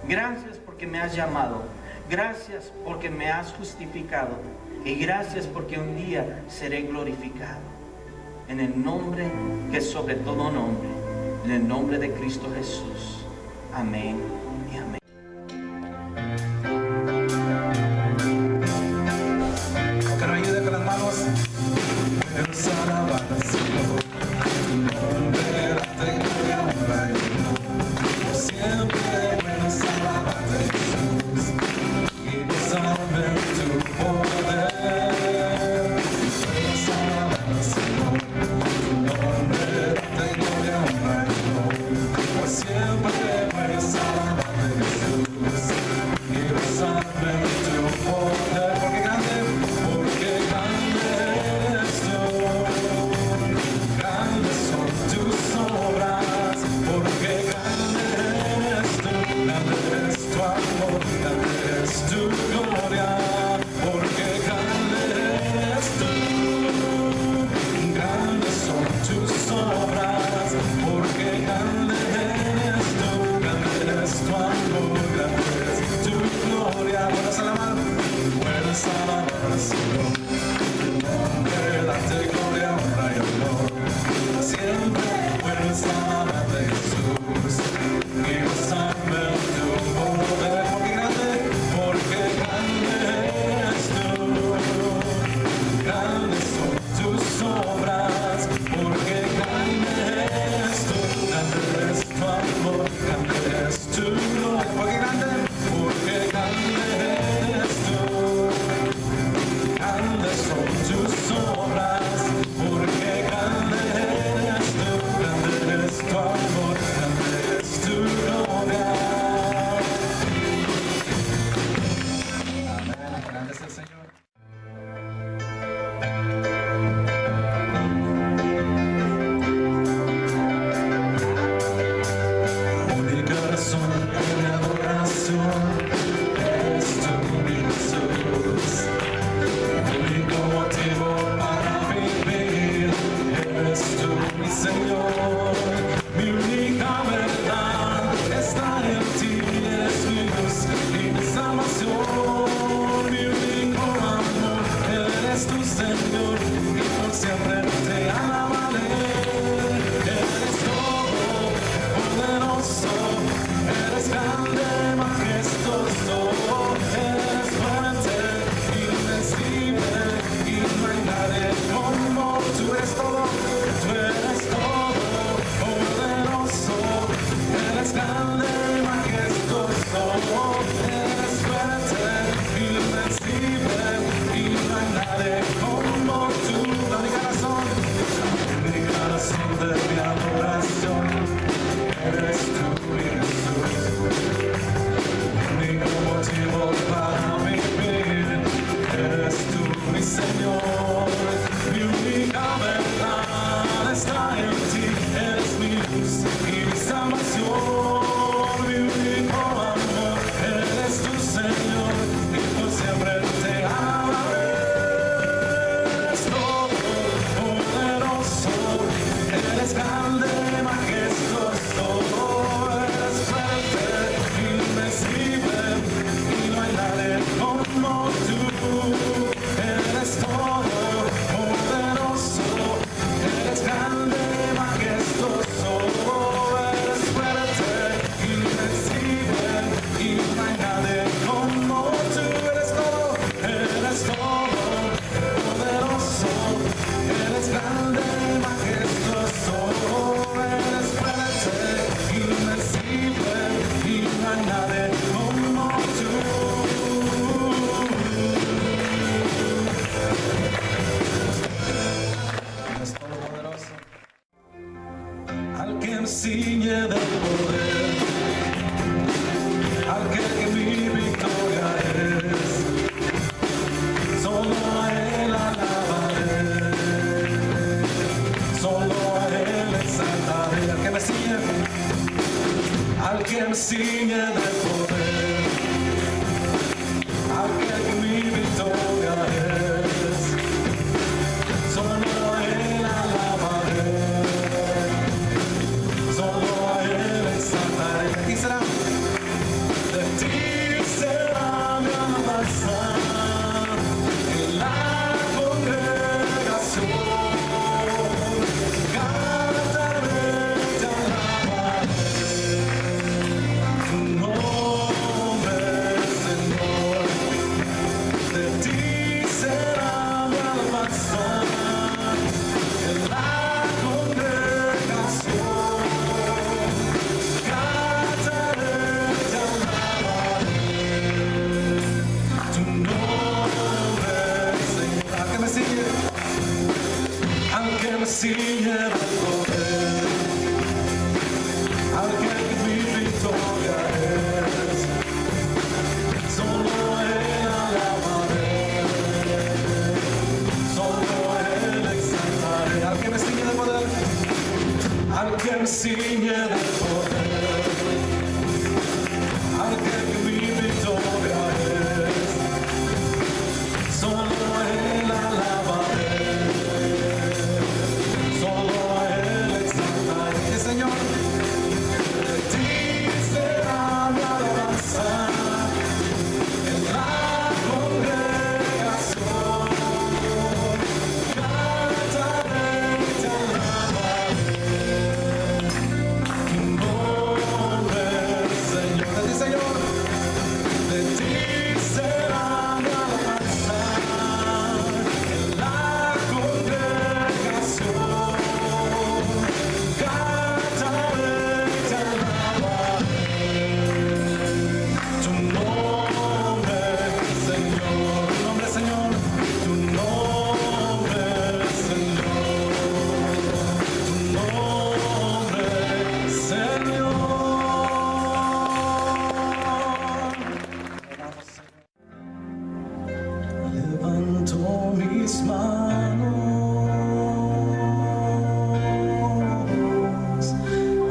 Gracias porque me has llamado. Gracias porque me has justificado. Y gracias porque un día seré glorificado. En el nombre que es sobre todo nombre, en el nombre de Cristo Jesús. Amén y amén. Que nos ayude con las manos. Buenos alabanzas, tu nombre, date gloria, honra y honor. Siempre buenos alabanzas, Jesús, y gozarme tu poder. Buenos alabanzas, Señor, tu nombre, date gloria, honra y honor. Siempre buenos alabanzas, Jesús, y gozarme tu poder. Porque grande eres tú, grandes son tus obras, porque grande eres tú, grande es tu amor, grande es tu gloria, porque grande eres tú, grandes son tus obras, porque grande eres tú, grande es tu amor, grande es tu gloria. Buenas alabanzas, buenas alabanzas, Señor, tu nombre, date gloria, honra y honor. Siempre buenas alabanzas, Jesús, y gozarme tu poder. Porque grande eres tú, grandes son tus obras, porque grande eres tú, grande es tu amor, grande es tu gloria. Porque grande eres tú, grandes son tus obras, porque grande eres tú, grande es tu amor, grande es tu gloria. Amén, grande es el Señor. Única razón de mi adoración eres tú, mi Jesús. Único motivo para vivir eres tú, mi Señor. Mi única verdad está en ti, eres mi luz y mi salvación. Mi único amor eres tu Señor, y por siempre te alabaré. Eres todo poderoso, eres grande, majestuoso, eres fuerte, invencible, y no hay nadie como tú. Eres todo poderoso, eres grande, majestuoso, eres fuerte, invencible, y no hay nadie como tú. La única razón de mi adoración eres tú. motivos para vivir. Eres tú, mi Señor, mi única verdad está en ti. Eres mi luz y mi salvación, mi único amor. Eres tú, Señor, y por siempre te alabaré. Eres todopoderoso, eres grande, majestuoso, eres fuerte, invencible, y no hay nadie como tú. Eres todopoderoso, eres grande, majestuoso, eres fuerte, invencible, y no hay nadie como tú. Eres todopoderoso, eres grande, majestuoso, eres fuerte, invencible, y no hay nadie como tú. Eres todopoderoso, al que me ciñe del poder, al que mi victoria es. Solo a Él alabaré, solo a Él exaltaré. Al que me ciñe del poder, al que mi victoria es. Solo a Él alabaré, solo a Él exaltaré. ¿De ti será? De ti será mi alabanza. Ciñe del poder, al que mi victoria es. Solo a Él alabaré, solo a Él exaltaré. Al que me ciñe del poder, al que me ciñe del poder, al que mi victoria es. Solo a Él alabaré, solo a Él exaltaré. Señor, de ti será mi alabanza en la congregación. Cantaré y te alabaré tu nombre, Señor. De ti, Señor, de ti será mi alabanza en la congregación. Levanto mis manos,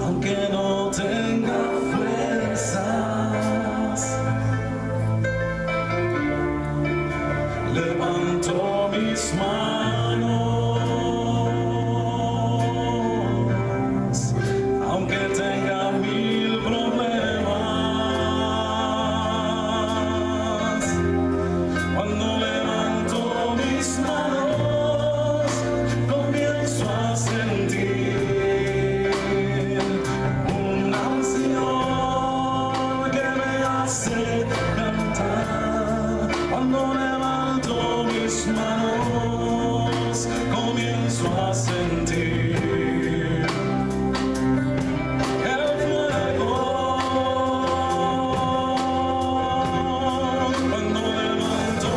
aunque no tenga fuerzas. Levanto mis manos, aunque tenga mil problemas. Cuando levanto mis manos, comienzo a sentir una unción que me hace cantar. Cuando levanto mis manos, comienzo a sentir el fuego. Cuando levanto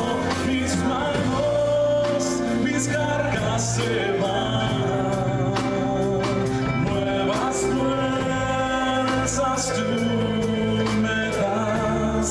mis manos, mis cargas se van. Nuevas fuerzas tú me das.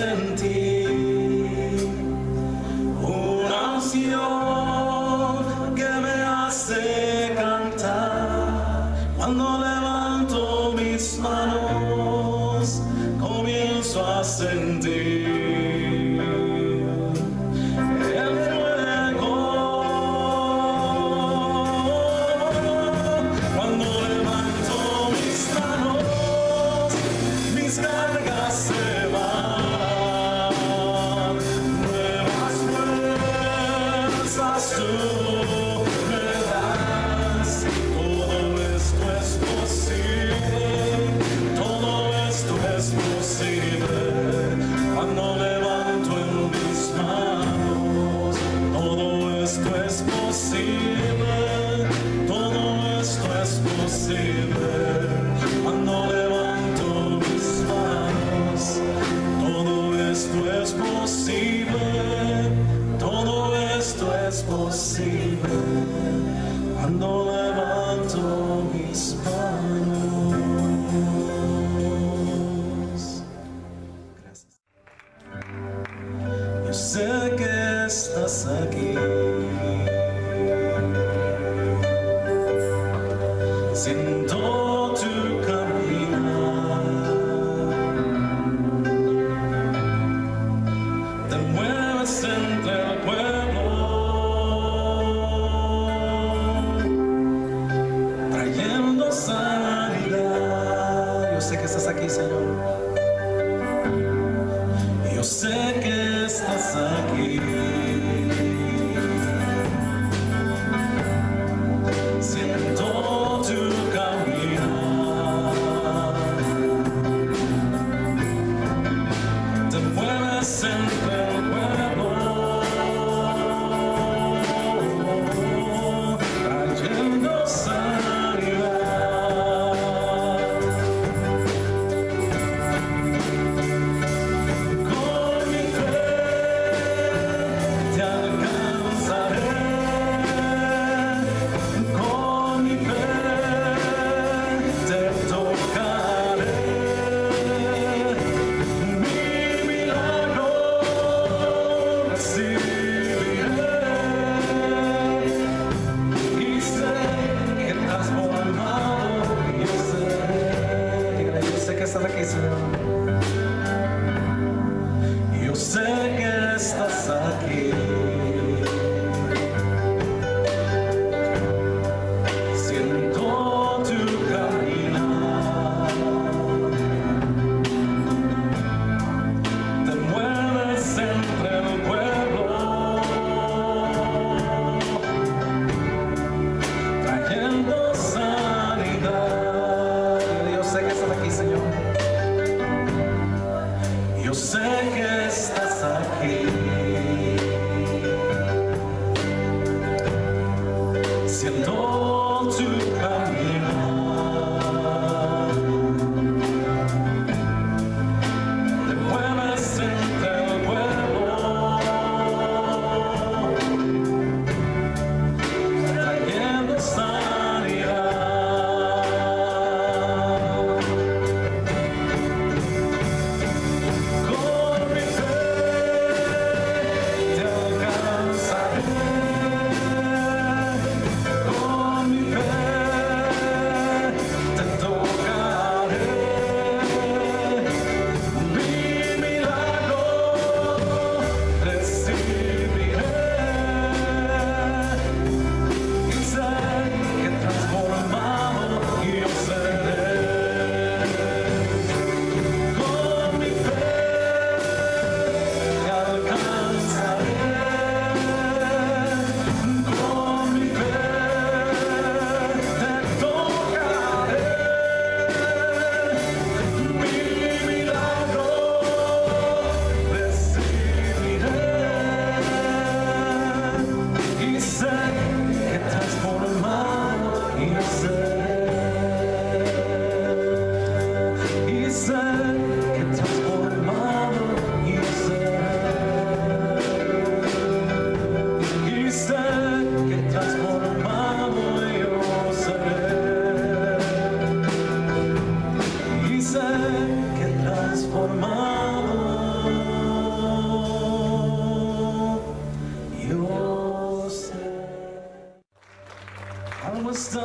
sentí una unción que me hace cantar. Cuando levanto mis manos, comienzo a sentir el fuego. Cuando levanto mis manos, mis cargas se van. Nuevas fuerzas tú me das. Todo esto es posible. Todo esto es posible. Cuando levanto en mis manos, todo esto es posible. Todo esto es posible. Cuando levanto mis manos, todo esto es posible. Todo esto es posible. Cuando levanto mis manos. Gracias. Yo sé que estás aquí. Siento tu caminar. Te mueves entre el pueblo, trayendo sanidad. Yo sé que estás aquí, Señor. Yo sé que estás aquí. Siento tu caminar. Te mueves entre el pueblo, trayendo sanidad. Con mi fe te alcanzaré. Con mi fe te tocaré. Mi milagro recibiré. Y sé que estás formado. Y yo sé que estás aquí, Señor. Yo sé que estás aquí. Siento tu caminar. Te mueves entre el pueblo, trayendo sanidad. Yo sé que estás aquí, Señor. Yo sé que estás aquí. Siento tu caminar. Te mueves entre el pueblo, trayendo sanidad. Con mi fe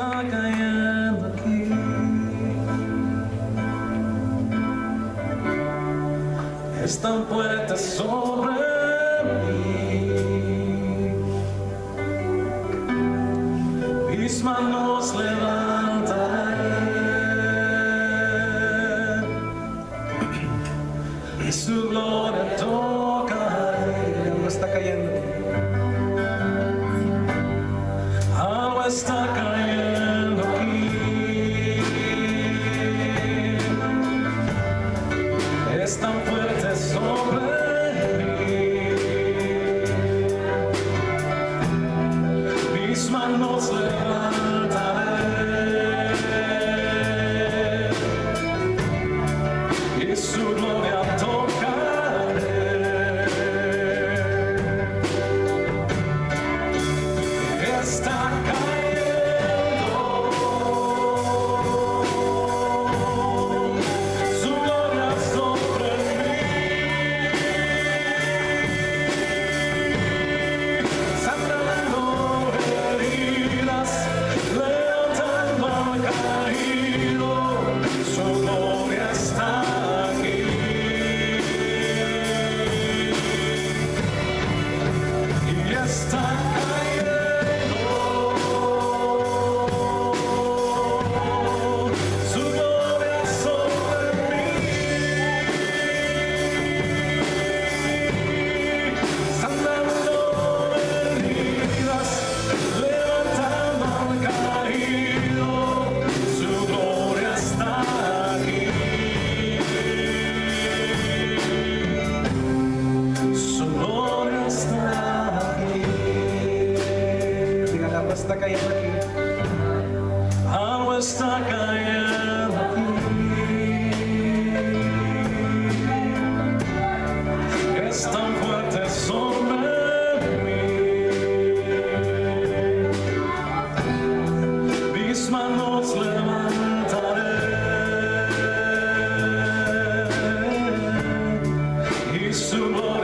está cayendo aquí. Es tan fuerte sobre mí. Mis manos levantaré y su gloria tocaré. Algo está cayendo. Algo está cayendo aquí. Es tan fuerte sobre mí. Mis manos levantaré y su gloria tocaré. Está cayendo su gloria sobre mí, sanando heridas, levantando al caído, su gloria está aquí. Y está cayendo su gloria sobre mí, sanando heridas, levantando al caído, su gloria está aquí. Su gloria está aquí. Diga, algo está cayendo aquí. Algo está cayendo aquí. Es tan fuerte sobre mí. Mis manos levantaré y su gloria